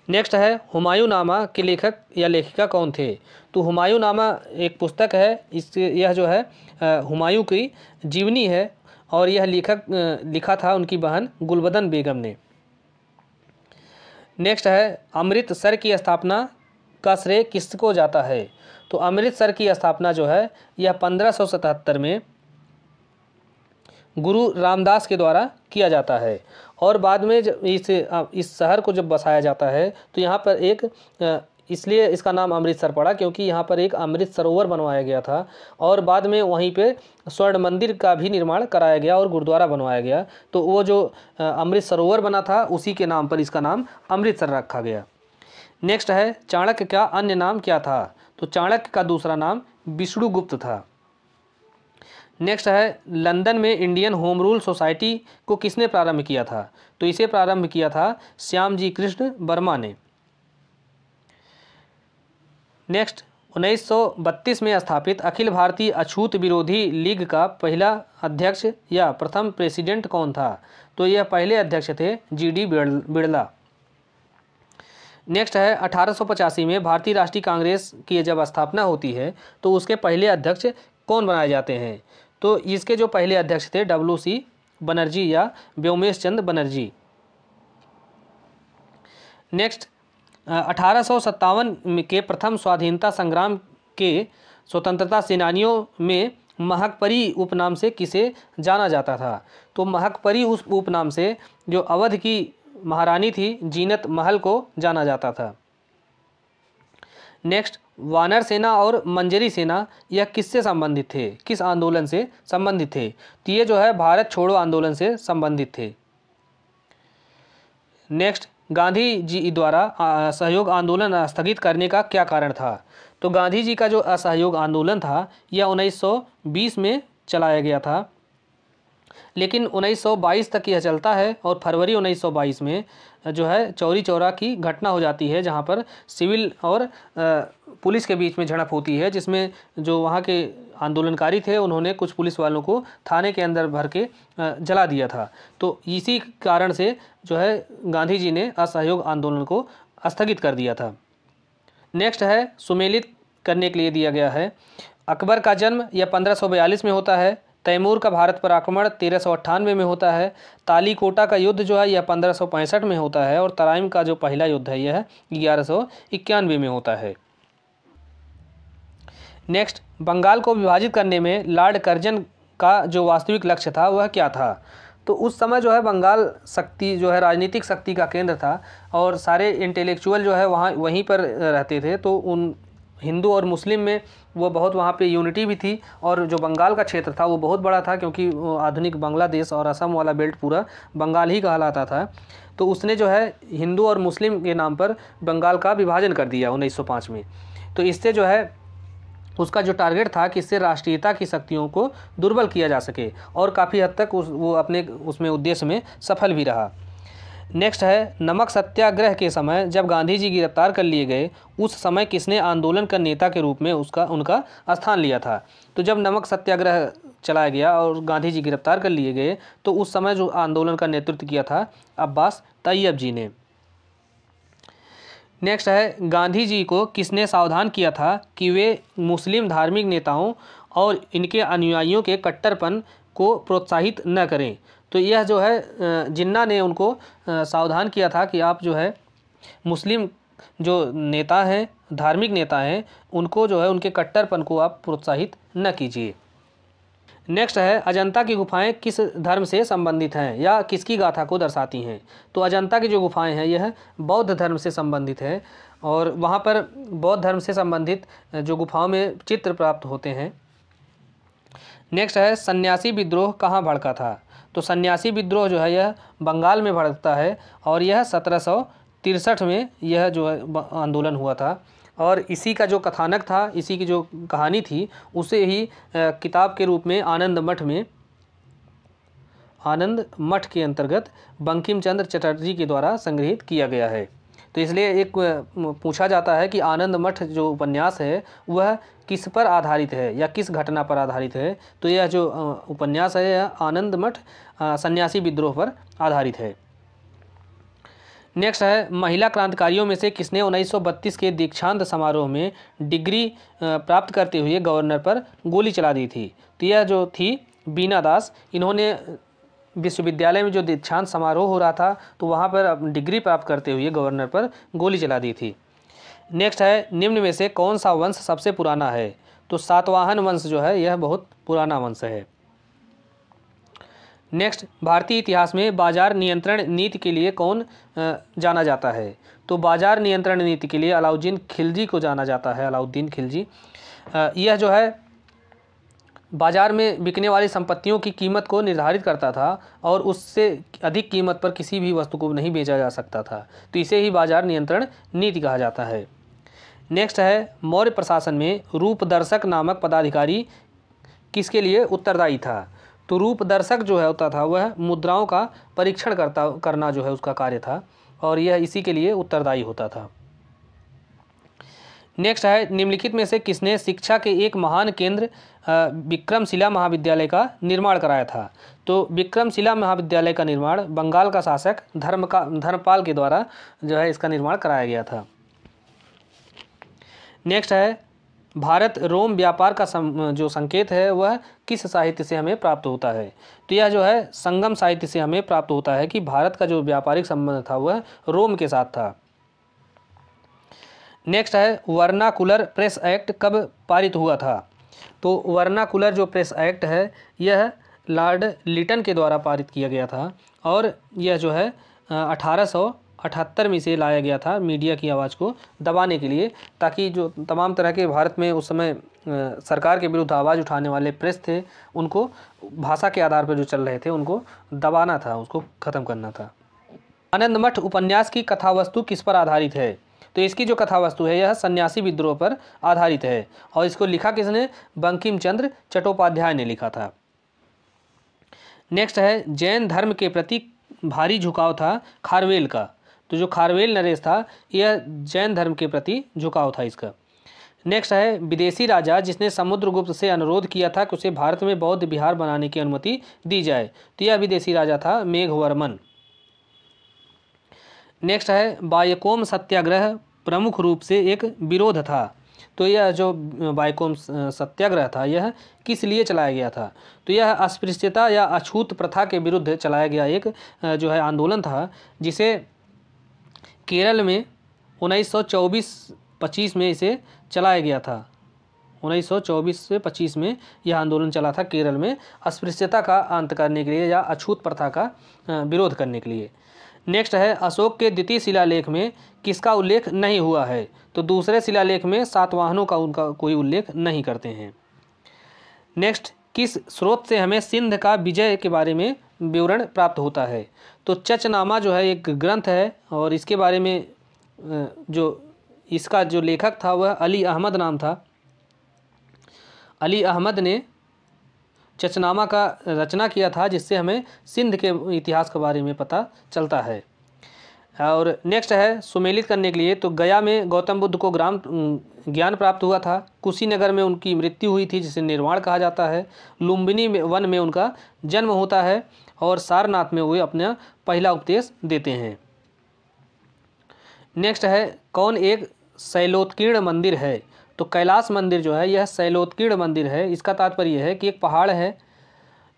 नेक्स्ट है, हुमायूं नामा के लेखक या लेखिका कौन थे? तो हुमायूं नामा एक पुस्तक है, यह जो है हुमायूं की जीवनी है और यह लिखा था उनकी बहन गुलबदन बेगम ने। नेक्स्ट है, अमृतसर की स्थापना का श्रेय किसको जाता है? तो अमृतसर की स्थापना जो है यह 1577 में गुरु रामदास के द्वारा किया जाता है और बाद में जब इस शहर को जब बसाया जाता है तो यहाँ पर एक इसलिए इसका नाम अमृतसर पड़ा क्योंकि यहाँ पर एक अमृत सरोवर बनवाया गया था और बाद में वहीं पे स्वर्ण मंदिर का भी निर्माण कराया गया और गुरुद्वारा बनवाया गया, तो वो जो अमृत सरोवर बना था उसी के नाम पर इसका नाम अमृतसर रखा गया। नेक्स्ट है, चाणक्य का अन्य नाम क्या था? तो चाणक्य का दूसरा नाम विष्णुगुप्त था। नेक्स्ट है, लंदन में इंडियन होम रूल सोसाइटी को किसने प्रारंभ किया था? तो इसे प्रारंभ किया था श्यामजी कृष्ण वर्मा ने। नेक्स्ट, 1932 में स्थापित अखिल भारतीय अछूत विरोधी लीग का पहला अध्यक्ष या प्रथम प्रेसिडेंट कौन था? तो यह पहले अध्यक्ष थे GD बिड़ला। नेक्स्ट है 1885 में भारतीय राष्ट्रीय कांग्रेस की जब स्थापना होती है तो उसके पहले अध्यक्ष कौन बनाए जाते हैं? तो इसके जो पहले अध्यक्ष थे WC बनर्जी या व्योमेश चंद्र बनर्जी। नेक्स्ट 1857 के प्रथम स्वाधीनता संग्राम के स्वतंत्रता सेनानियों में महकपरी उपनाम से किसे जाना जाता था? तो महकपरी उस उपनाम से जो अवध की महारानी थी जीनत महल को जाना जाता था। नेक्स्ट वानर सेना और मंजरी सेना यह किससे संबंधित थे, किस आंदोलन से संबंधित थे? तो ये जो है भारत छोड़ो आंदोलन से संबंधित थे। नेक्स्ट गांधी जी द्वारा असहयोग आंदोलन स्थगित करने का क्या कारण था? तो गांधी जी का जो असहयोग आंदोलन था यह 1920 में चलाया गया था, लेकिन 1922 तक यह चलता है और फरवरी 1922 में जो है चौरी चौरा की घटना हो जाती है, जहां पर सिविल और पुलिस के बीच में झड़प होती है, जिसमें जो वहां के आंदोलनकारी थे उन्होंने कुछ पुलिस वालों को थाने के अंदर भर के जला दिया था। तो इसी कारण से जो है गांधी जी ने असहयोग आंदोलन को स्थगित कर दिया था। नेक्स्ट है सुमेलित करने के लिए दिया गया है। अकबर का जन्म यह 1542 में होता है। तैमूर का भारत पर आक्रमण 1398 में होता है। तालीकोटा का युद्ध जो है यह 1565 में होता है और तराइम का जो पहला युद्ध है यह 1191 में होता है। नेक्स्ट बंगाल को विभाजित करने में लॉर्ड कर्जन का जो वास्तविक लक्ष्य था वह क्या था? तो उस समय जो है बंगाल शक्ति जो है राजनीतिक शक्ति का केंद्र था और सारे इंटेलेक्चुअल जो है वहाँ वहीं पर रहते थे, तो उन हिंदू और मुस्लिम में वो बहुत वहाँ पे यूनिटी भी थी। और जो बंगाल का क्षेत्र था वो बहुत बड़ा था, क्योंकि आधुनिक बांग्लादेश और असम वाला बेल्ट पूरा बंगाल ही कहलाता था। तो उसने जो है हिंदू और मुस्लिम के नाम पर बंगाल का विभाजन कर दिया 1905 में। तो इससे जो है उसका जो टारगेट था कि इससे राष्ट्रीयता की शक्तियों को दुर्बल किया जा सके, और काफ़ी हद तक वो अपने उसमें उद्देश्य में सफल भी रहा। नेक्स्ट है नमक सत्याग्रह के समय जब गांधी जी गिरफ्तार कर लिए गए उस समय किसने आंदोलन का नेता के रूप में उनका स्थान लिया था? तो जब नमक सत्याग्रह चलाया गया और गांधी जी गिरफ्तार कर लिए गए तो उस समय जो आंदोलन का नेतृत्व किया था अब्बास तैयब जी ने। नेक्स्ट है गांधी जी को किसने सावधान किया था कि वे मुस्लिम धार्मिक नेताओं और इनके अनुयायियों के कट्टरपन को प्रोत्साहित न करें? तो यह जो है जिन्ना ने उनको सावधान किया था कि आप जो है मुस्लिम जो नेता हैं, धार्मिक नेता हैं, उनको जो है उनके कट्टरपन को आप प्रोत्साहित न कीजिए। नेक्स्ट है अजंता की गुफाएं किस धर्म से संबंधित हैं या किसकी गाथा को दर्शाती हैं? तो अजंता की जो गुफाएं हैं यह बौद्ध धर्म से संबंधित है और वहाँ पर बौद्ध धर्म से संबंधित जो गुफाओं में चित्र प्राप्त होते हैं। नेक्स्ट है सन्यासी विद्रोह कहाँ भड़का था? तो सन्यासी विद्रोह जो है यह बंगाल में भड़कता है और यह 1763 में यह जो है आंदोलन हुआ था। और इसी का जो कथानक था, इसी की जो कहानी थी, उसे ही किताब के रूप में आनंद मठ के अंतर्गत बंकिम चंद्र चटर्जी के द्वारा संग्रहित किया गया है। तो इसलिए एक पूछा जाता है कि आनंद मठ जो उपन्यास है वह किस पर आधारित है या किस घटना पर आधारित है? तो यह जो उपन्यास है यह आनंद मठ सन्यासी विद्रोह पर आधारित है। नेक्स्ट है महिला क्रांतिकारियों में से किसने 1932 के दीक्षांत समारोह में डिग्री प्राप्त करते हुए गवर्नर पर गोली चला दी थी? तो यह जो थी बीना दास। इन्होंने विश्वविद्यालय में जो दीक्षांत समारोह हो रहा था तो वहाँ पर डिग्री प्राप्त करते हुए गवर्नर पर गोली चला दी थी। नेक्स्ट है निम्न में से कौन सा वंश सबसे पुराना है? तो सातवाहन वंश जो है यह बहुत पुराना वंश है। नेक्स्ट भारतीय इतिहास में बाजार नियंत्रण नीति के लिए कौन जाना जाता है? तो बाजार नियंत्रण नीति के लिए अलाउद्दीन खिलजी को जाना जाता है। अलाउद्दीन खिलजी यह जो है बाजार में बिकने वाली संपत्तियों की कीमत को निर्धारित करता था और उससे अधिक कीमत पर किसी भी वस्तु को नहीं बेचा जा सकता था, तो इसे ही बाजार नियंत्रण नीति कहा जाता है। नेक्स्ट है मौर्य प्रशासन में रूपदर्शक नामक पदाधिकारी किसके लिए उत्तरदायी था? तो रूपदर्शक जो है होता था वह मुद्राओं का परीक्षण करना जो है उसका कार्य था और यह इसी के लिए उत्तरदायी होता था। नेक्स्ट है, निम्नलिखित में से किसने शिक्षा के एक महान केंद्र विक्रमशिला महाविद्यालय का निर्माण कराया था? तो विक्रमशिला महाविद्यालय का निर्माण बंगाल का शासक धर्मपाल के द्वारा जो है इसका निर्माण कराया गया था। नेक्स्ट है, भारत रोम व्यापार का जो संकेत है वह किस साहित्य से हमें प्राप्त होता है? तो यह जो है संगम साहित्य से हमें प्राप्त होता है कि भारत का जो व्यापारिक संबंध था वह रोम के साथ था। नेक्स्ट है, वर्नाकुलर प्रेस एक्ट कब पारित हुआ था? तो वर्नाकुलर जो प्रेस एक्ट है यह लॉर्ड लिटन के द्वारा पारित किया गया था और यह जो है 1878 में से लाया गया था मीडिया की आवाज़ को दबाने के लिए, ताकि जो तमाम तरह के भारत में उस समय सरकार के विरुद्ध आवाज़ उठाने वाले प्रेस थे उनको भाषा के आधार पर जो चल रहे थे उनको दबाना था, उसको ख़त्म करना था। आनंद मठ उपन्यास की कथावस्तु किस पर आधारित है? तो इसकी जो कथावस्तु है यह सन्यासी विद्रोह पर आधारित है और इसको लिखा किसने? बंकिम चंद्र चट्टोपाध्याय ने लिखा था। नेक्स्ट है, जैन धर्म के प्रति भारी झुकाव था खारवेल का। तो जो खारवेल नरेश था यह जैन धर्म के प्रति झुकाव था इसका। नेक्स्ट है, विदेशी राजा जिसने समुद्रगुप्त से अनुरोध किया था कि उसे भारत में बौद्ध विहार बनाने की अनुमति दी जाए, तो यह विदेशी राजा था मेघवर्मन। नेक्स्ट है, बायकोम सत्याग्रह प्रमुख रूप से एक विरोध था। तो यह जो बायकोम सत्याग्रह था यह किस लिए चलाया गया था? तो यह अस्पृश्यता या अछूत प्रथा के विरुद्ध चलाया गया एक जो है आंदोलन था, जिसे केरल में 1924-25 में इसे चलाया गया था। 1924 से 25 में यह आंदोलन चला था केरल में अस्पृश्यता का अंत करने के लिए या अछूत प्रथा का विरोध करने के लिए। नेक्स्ट है, अशोक के द्वितीय शिलालेख में किसका उल्लेख नहीं हुआ है? तो दूसरे शिलालेख में सातवाहनों का उनका कोई उल्लेख नहीं करते हैं। नेक्स्ट, किस स्रोत से हमें सिंध का विजय के बारे में विवरण प्राप्त होता है? तो चचनामा जो है एक ग्रंथ है और इसके बारे में जो इसका जो लेखक था वह अली अहमद नाम था। अली अहमद ने चचनामा का रचना किया था जिससे हमें सिंध के इतिहास के बारे में पता चलता है। और नेक्स्ट है, सुमेलित करने के लिए तो गया में गौतम बुद्ध को ज्ञान प्राप्त हुआ था। कुशीनगर में उनकी मृत्यु हुई थी जिसे निर्वाण कहा जाता है। लुम्बिनी वन में उनका जन्म होता है और सारनाथ में वे अपना पहला उपदेश देते हैं। नेक्स्ट है, कौन एक शैलोत्कीर्ण मंदिर है? तो कैलाश मंदिर जो है यह शैलोत्कीर्ण मंदिर है। इसका तात्पर्य है कि एक पहाड़ है,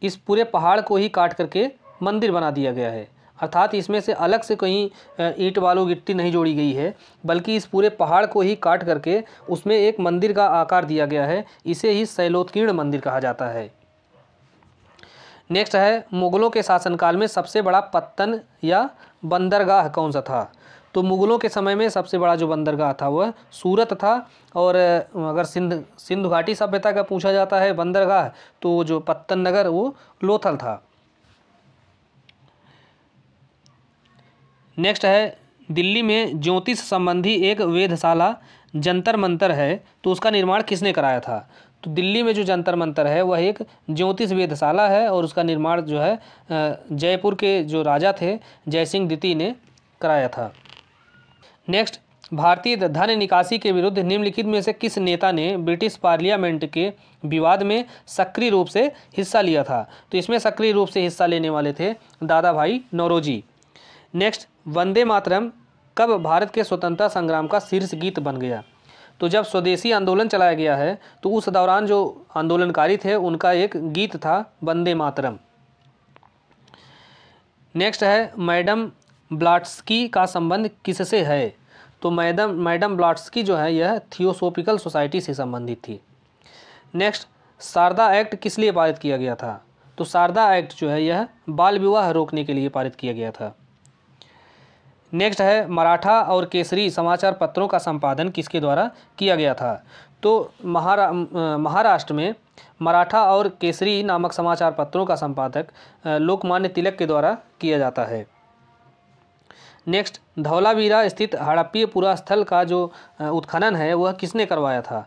इस पूरे पहाड़ को ही काट करके मंदिर बना दिया गया है, अर्थात इसमें से अलग से कहीं ईंट बालू गिट्टी नहीं जोड़ी गई है, बल्कि इस पूरे पहाड़ को ही काट करके उसमें एक मंदिर का आकार दिया गया है। इसे ही शैलोत्कीर्ण मंदिर कहा जाता है। नेक्स्ट है, मुगलों के शासनकाल में सबसे बड़ा पत्तन या बंदरगाह कौन सा था? तो मुगलों के समय में सबसे बड़ा जो बंदरगाह था वह सूरत था। और अगर सिंधु घाटी सभ्यता का पूछा जाता है बंदरगाह, तो जो पत्तन नगर वो लोथल था। नेक्स्ट है, दिल्ली में ज्योतिष संबंधी एक वेधशाला जंतर मंतर है, तो उसका निर्माण किसने कराया था? तो दिल्ली में जो जंतर मंतर है वह एक ज्योतिष वेधशाला है और उसका निर्माण जो है जयपुर के जो राजा थे जयसिंह द्वितीय ने कराया था। नेक्स्ट, भारतीय धन निकासी के विरुद्ध निम्नलिखित में से किस नेता ने ब्रिटिश पार्लियामेंट के विवाद में सक्रिय रूप से हिस्सा लिया था? तो इसमें सक्रिय रूप से हिस्सा लेने वाले थे दादा भाई नौरोजी। नेक्स्ट, वंदे मातरम कब भारत के स्वतंत्रता संग्राम का शीर्ष गीत बन गया? तो जब स्वदेशी आंदोलन चलाया गया है तो उस दौरान जो आंदोलनकारी थे उनका एक गीत था वंदे मातरम। नेक्स्ट है, मैडम ब्लॉट्स्की का संबंध किससे है? तो मैडम ब्लॉट्स्की जो है यह थियोसोफिकल सोसाइटी से संबंधित थी। नेक्स्ट, शारदा एक्ट किस लिए पारित किया गया था? तो शारदा एक्ट जो है यह बाल विवाह रोकने के लिए पारित किया गया था। नेक्स्ट है, मराठा और केसरी समाचार पत्रों का संपादन किसके द्वारा किया गया था? तो महाराष्ट्र में मराठा और केसरी नामक समाचार पत्रों का संपादक लोकमान्य तिलक के द्वारा किया जाता है। नेक्स्ट, धौलावीरा स्थित हड़प्पीय पुरास्थल का जो उत्खनन है वह किसने करवाया था?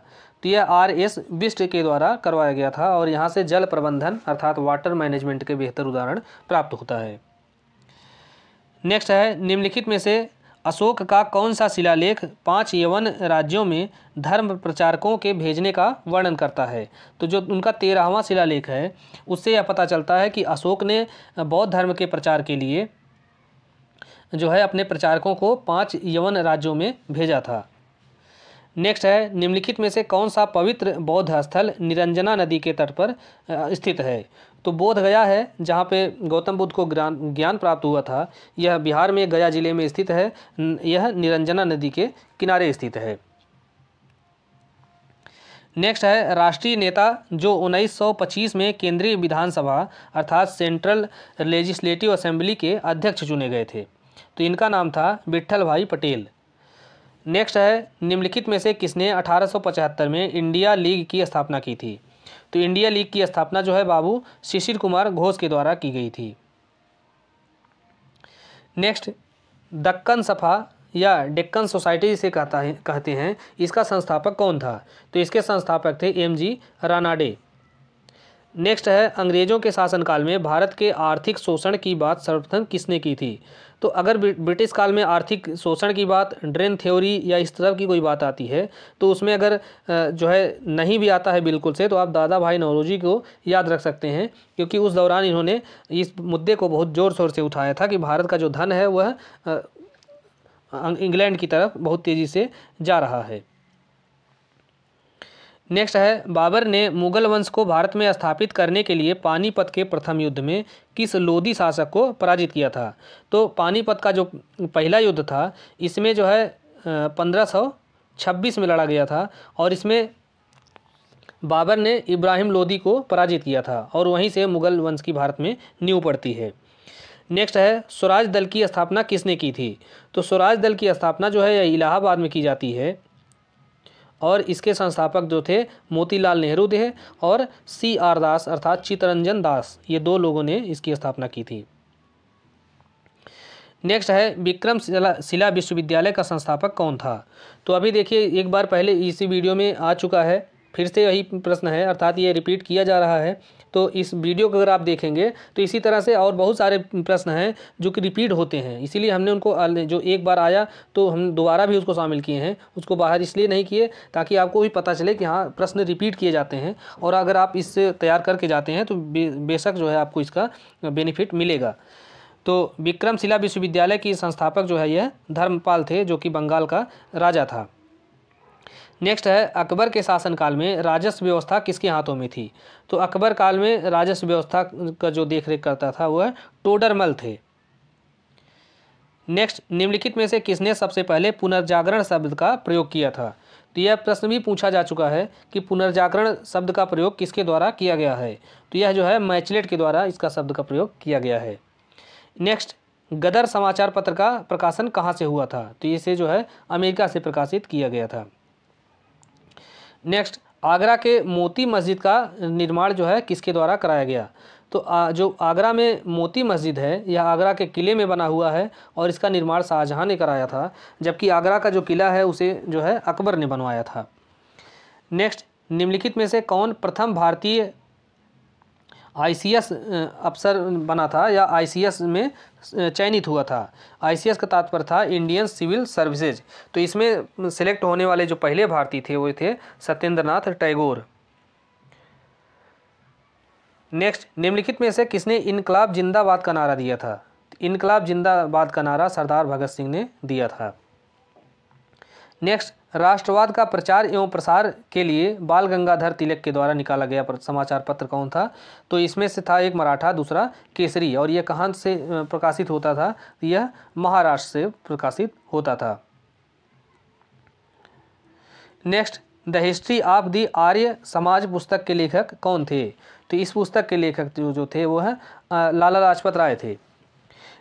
तो यह R.S. बिष्ट के द्वारा करवाया गया था और यहाँ से जल प्रबंधन अर्थात वाटर मैनेजमेंट के बेहतर उदाहरण प्राप्त होता है। नेक्स्ट है, निम्नलिखित में से अशोक का कौन सा शिलालेख 5 यवन राज्यों में धर्म प्रचारकों के भेजने का वर्णन करता है? तो जो उनका 13वां शिलालेख है उससे यह पता चलता है कि अशोक ने बौद्ध धर्म के प्रचार के लिए जो है अपने प्रचारकों को 5 यवन राज्यों में भेजा था। नेक्स्ट है, निम्नलिखित में से कौन सा पवित्र बौद्ध स्थल निरंजना नदी के तट पर स्थित है? तो बोध गया है, जहाँ पे गौतम बुद्ध को ज्ञान प्राप्त हुआ था। यह बिहार में गया जिले में स्थित है। यह निरंजना नदी के किनारे स्थित है। नेक्स्ट है, राष्ट्रीय नेता जो 1925 में केंद्रीय विधानसभा अर्थात सेंट्रल लेजिस्लेटिव असेंबली के अध्यक्ष चुने गए थे। तो इनका नाम था विट्ठल भाई पटेल। नेक्स्ट है, निम्नलिखित में से किसने 1875 में इंडिया लीग की स्थापना की थी? तो इंडिया लीग की स्थापना जो है बाबू शिशिर कुमार घोष के द्वारा की गई थी। नेक्स्ट, दक्कन सफा या डेक्कन सोसाइटी से कहते हैं, इसका संस्थापक कौन था? तो इसके संस्थापक थे एम.जी. रानाडे। नेक्स्ट है, अंग्रेजों के शासनकाल में भारत के आर्थिक शोषण की बात सर्वप्रथम किसने की थी? तो अगर ब्रिटिश काल में आर्थिक शोषण की बात, ड्रेन थ्योरी या इस तरह की कोई बात आती है तो उसमें अगर जो है नहीं भी आता है बिल्कुल से, तो आप दादा भाई नौरोजी को याद रख सकते हैं, क्योंकि उस दौरान इन्होंने इस मुद्दे को बहुत ज़ोर शोर से उठाया था कि भारत का जो धन है वह इंग्लैंड की तरफ बहुत तेज़ी से जा रहा है। नेक्स्ट है, बाबर ने मुगल वंश को भारत में स्थापित करने के लिए पानीपत के प्रथम युद्ध में किस लोधी शासक को पराजित किया था? तो पानीपत का जो पहला युद्ध था इसमें जो है 1526 में लड़ा गया था और इसमें बाबर ने इब्राहिम लोदी को पराजित किया था और वहीं से मुगल वंश की भारत में नींव पड़ती है। नेक्स्ट है, स्वराज दल की स्थापना किसने की थी? तो स्वराज दल की स्थापना जो है यह इलाहाबाद में की जाती है और इसके संस्थापक जो थे मोतीलाल नेहरू थे और C.R. दास अर्थात चित्तरंजन दास, ये दो लोगों ने इसकी स्थापना की थी। नेक्स्ट है, विक्रमशिला विश्वविद्यालय का संस्थापक कौन था? तो अभी देखिए, एक बार पहले इसी वीडियो में आ चुका है, फिर से यही प्रश्न है, अर्थात ये रिपीट किया जा रहा है। तो इस वीडियो को अगर आप देखेंगे तो इसी तरह से और बहुत सारे प्रश्न हैं जो कि रिपीट होते हैं, इसीलिए हमने उनको जो एक बार आया तो हम दोबारा भी उसको शामिल किए हैं। उसको बाहर इसलिए नहीं किए ताकि आपको भी पता चले कि हाँ प्रश्न रिपीट किए जाते हैं, और अगर आप इससे तैयार करके जाते हैं तो बेशक जो है आपको इसका बेनिफिट मिलेगा। तो विक्रमशिला विश्वविद्यालय की संस्थापक जो है यह धर्मपाल थे, जो कि बंगाल का राजा था। नेक्स्ट है, अकबर के शासनकाल में राजस्व व्यवस्था किसके हाथों में थी? तो अकबर काल में राजस्व व्यवस्था का जो देखरेख करता था वह टोडरमल थे। नेक्स्ट, निम्नलिखित में से किसने सबसे पहले पुनर्जागरण शब्द का प्रयोग किया था? तो यह प्रश्न भी पूछा जा चुका है कि पुनर्जागरण शब्द का प्रयोग किसके द्वारा किया गया है? तो यह जो है मैचलेट के द्वारा इसका शब्द का प्रयोग किया गया है। नेक्स्ट, गदर समाचार पत्र का प्रकाशन कहाँ से हुआ था? तो इसे जो है अमेरिका से प्रकाशित किया गया था। नेक्स्ट, आगरा के मोती मस्जिद का निर्माण जो है किसके द्वारा कराया गया? तो जो आगरा में मोती मस्जिद है यह आगरा के किले में बना हुआ है और इसका निर्माण शाहजहां ने कराया था, जबकि आगरा का जो किला है उसे जो है अकबर ने बनवाया था। नेक्स्ट, निम्नलिखित में से कौन प्रथम भारतीय ICS अफसर बना था या ICS में चयनित हुआ था? ICS का तात्पर्य था इंडियन सिविल सर्विसेज। तो इसमें सेलेक्ट होने वाले जो पहले भारतीय थे वो थे सत्येंद्रनाथ टैगोर। नेक्स्ट, निम्नलिखित में से किसने इनकलाब जिंदाबाद का नारा दिया था? इनकलाब जिंदाबाद का नारा सरदार भगत सिंह ने दिया था। नेक्स्ट, राष्ट्रवाद का प्रचार एवं प्रसार के लिए बाल गंगाधर तिलक के द्वारा निकाला गया समाचार पत्र कौन था? तो इसमें से था एक मराठा, दूसरा केसरी, और यह कहाँ से प्रकाशित होता था? यह महाराष्ट्र से प्रकाशित होता था। Next, the history of the Arya Samaj पुस्तक के लेखक कौन थे? तो इस पुस्तक के लेखक जो थे वो है लाला लाजपत राय थे।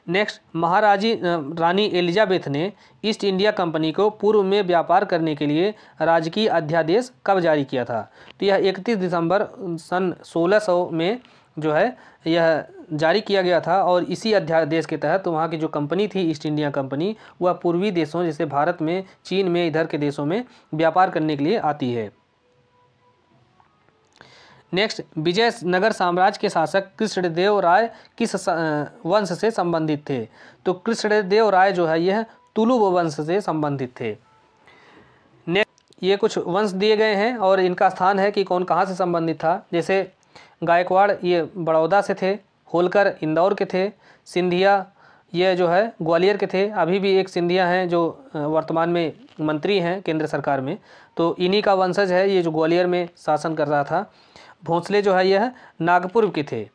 नेक्स्ट, महाराजी रानी एलिजाबेथ ने ईस्ट इंडिया कंपनी को पूर्व में व्यापार करने के लिए राजकीय अध्यादेश कब जारी किया था? तो यह 31 दिसंबर सन 1600 में जो है यह जारी किया गया था, और इसी अध्यादेश के तहत वहाँ की जो कंपनी थी ईस्ट इंडिया कंपनी वह पूर्वी देशों जैसे भारत में, चीन में, इधर के देशों में व्यापार करने के लिए आती है। नेक्स्ट, विजयनगर साम्राज्य के शासक कृष्णदेव राय किस वंश से संबंधित थे? तो कृष्णदेव राय जो है यह तुलु वंश से संबंधित थे। ये कुछ वंश दिए गए हैं और इनका स्थान है कि कौन कहाँ से संबंधित था। जैसे गायकवाड़ ये बड़ौदा से थे, होलकर इंदौर के थे, सिंधिया ये जो है ग्वालियर के थे। अभी भी एक सिंधिया हैं जो वर्तमान में मंत्री हैं केंद्र सरकार में, तो इन्हीं का वंशज है ये जो ग्वालियर में शासन कर रहा था। भोंसले जो है यह नागपुर के थे।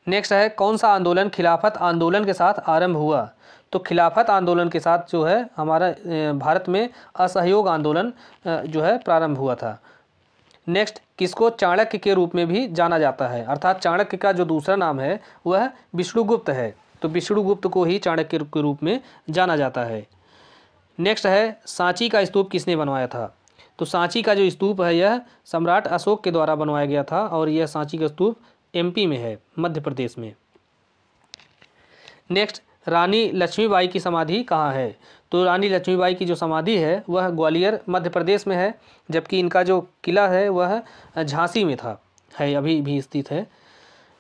नेक्स्ट है कौन सा आंदोलन खिलाफत आंदोलन के साथ आरंभ हुआ। तो खिलाफत आंदोलन के साथ जो है हमारा भारत में असहयोग आंदोलन जो है प्रारंभ हुआ था। नेक्स्ट किसको चाणक्य के रूप में भी जाना जाता है, अर्थात चाणक्य का जो दूसरा नाम है वह विष्णुगुप्त है, तो विष्णुगुप्त को ही चाणक्य के रूप में जाना जाता है। नेक्स्ट है सांची का स्तूप किसने बनवाया था। तो सांची का जो स्तूप है यह सम्राट अशोक के द्वारा बनवाया गया था और यह सांची का स्तूप एमपी में है, मध्य प्रदेश में। नेक्स्ट रानी लक्ष्मीबाई की समाधि कहाँ है। तो रानी लक्ष्मीबाई की जो समाधि है वह ग्वालियर मध्य प्रदेश में है, जबकि इनका जो किला है वह झांसी में था, है अभी भी स्थित है।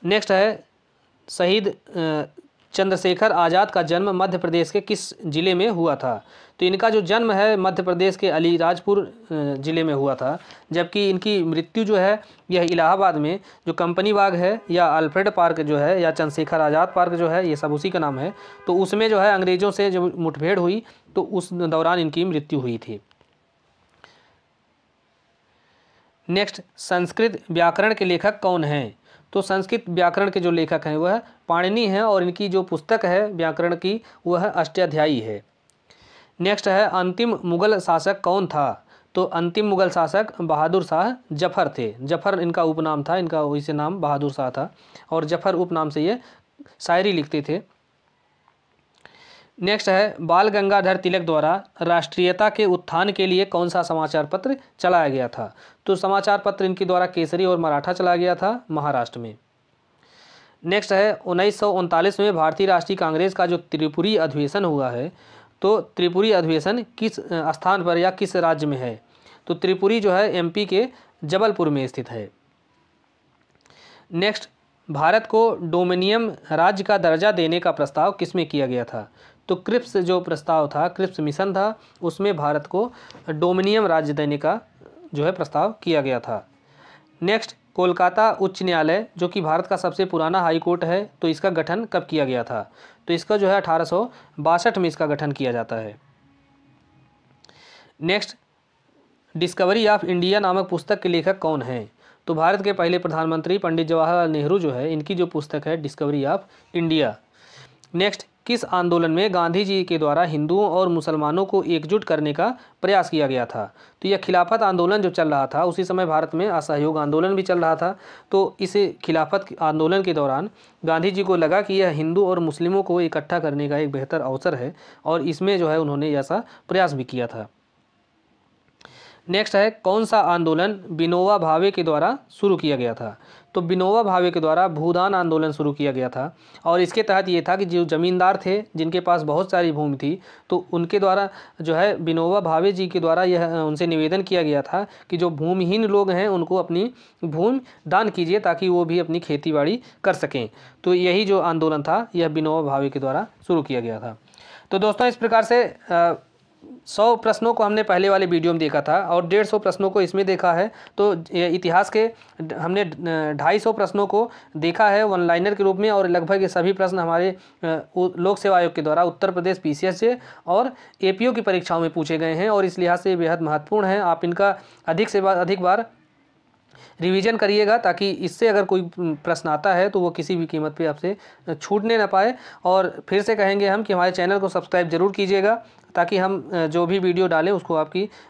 नेक्स्ट है शहीद चंद्रशेखर आज़ाद का जन्म मध्य प्रदेश के किस जिले में हुआ था। तो इनका जो जन्म है मध्य प्रदेश के अलीराजपुर ज़िले में हुआ था, जबकि इनकी मृत्यु जो है यह इलाहाबाद में जो कंपनी बाग है या अल्फ्रेड पार्क जो है या चंद्रशेखर आज़ाद पार्क जो है ये सब उसी का नाम है, तो उसमें जो है अंग्रेज़ों से जो मुठभेड़ हुई तो उस दौरान इनकी मृत्यु हुई थी। नेक्स्ट संस्कृत व्याकरण के लेखक कौन हैं। तो संस्कृत व्याकरण के जो लेखक हैं वह पाणिनि हैं और इनकी जो पुस्तक है व्याकरण की वह अष्टाध्यायी है। नेक्स्ट है अंतिम मुगल शासक कौन था। तो अंतिम मुगल शासक बहादुर शाह जफर थे। जफर इनका उपनाम था, इनका वैसे नाम बहादुर शाह था और जफर उपनाम से ये शायरी लिखते थे। नेक्स्ट है बाल गंगाधर तिलक द्वारा राष्ट्रीयता के उत्थान के लिए कौन सा समाचार पत्र चलाया गया था। तो समाचार पत्र इनके द्वारा केसरी और मराठा चलाया गया था महाराष्ट्र में। नेक्स्ट है 1939 में भारतीय राष्ट्रीय कांग्रेस का जो त्रिपुरी अधिवेशन हुआ है, तो त्रिपुरी अधिवेशन किस स्थान पर या किस राज्य में है। तो त्रिपुरी जो है एमपी के जबलपुर में स्थित है। नेक्स्ट भारत को डोमिनियन राज्य का दर्जा देने का प्रस्ताव किसमें किया गया था। तो क्रिप्स जो प्रस्ताव था, क्रिप्स मिशन था, उसमें भारत को डोमिनियन राज्य देने का जो है प्रस्ताव किया गया था। नेक्स्ट कोलकाता उच्च न्यायालय जो कि भारत का सबसे पुराना हाई कोर्ट है, तो इसका गठन कब किया गया था। तो इसका जो है 1862 में इसका गठन किया जाता है। नेक्स्ट डिस्कवरी ऑफ इंडिया नामक पुस्तक के लेखक कौन हैं। तो भारत के पहले प्रधानमंत्री पंडित जवाहरलाल नेहरू जो है इनकी जो पुस्तक है डिस्कवरी ऑफ इंडिया। नेक्स्ट किस आंदोलन में गांधी जी के द्वारा हिंदुओं और मुसलमानों को एकजुट करने का प्रयास किया गया था। तो यह खिलाफत आंदोलन जो चल रहा था, उसी समय भारत में असहयोग आंदोलन भी चल रहा था। तो इस खिलाफत आंदोलन के दौरान गांधी जी को लगा कि यह हिंदू और मुस्लिमों को इकट्ठा करने का एक बेहतर अवसर है और इसमें जो है उन्होंने ऐसा प्रयास भी किया था। नेक्स्ट है कौन सा आंदोलन विनोबा भावे के द्वारा शुरू किया गया था। तो विनोबा भावे के द्वारा भूदान आंदोलन शुरू किया गया था और इसके तहत ये था कि जो ज़मींदार थे जिनके पास बहुत सारी भूमि थी, तो उनके द्वारा जो है विनोबा भावे जी के द्वारा यह उनसे निवेदन किया गया था कि जो भूमिहीन लोग हैं उनको अपनी भूमि दान कीजिए ताकि वो भी अपनी खेतीबाड़ी कर सकें। तो यही जो आंदोलन था यह विनोबा भावे के द्वारा शुरू किया गया था। तो दोस्तों इस प्रकार से 100 प्रश्नों को हमने पहले वाले वीडियो में देखा था और 150 प्रश्नों को इसमें देखा है। तो इतिहास के हमने 250 प्रश्नों को देखा है वन लाइनर के रूप में और लगभग ये सभी प्रश्न हमारे लोक सेवा आयोग के द्वारा उत्तर प्रदेश PCSJ और APO की परीक्षाओं में पूछे गए हैं और इस लिहाज से बेहद महत्वपूर्ण है। आप इनका अधिक बार रिवीजन करिएगा ताकि इससे अगर कोई प्रश्न आता है तो वो किसी भी कीमत पे आपसे छूटने ना पाए। और फिर से कहेंगे हम कि हमारे चैनल को सब्सक्राइब जरूर कीजिएगा ताकि हम जो भी वीडियो डालें उसको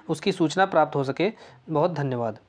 उसकी सूचना प्राप्त हो सके। बहुत धन्यवाद।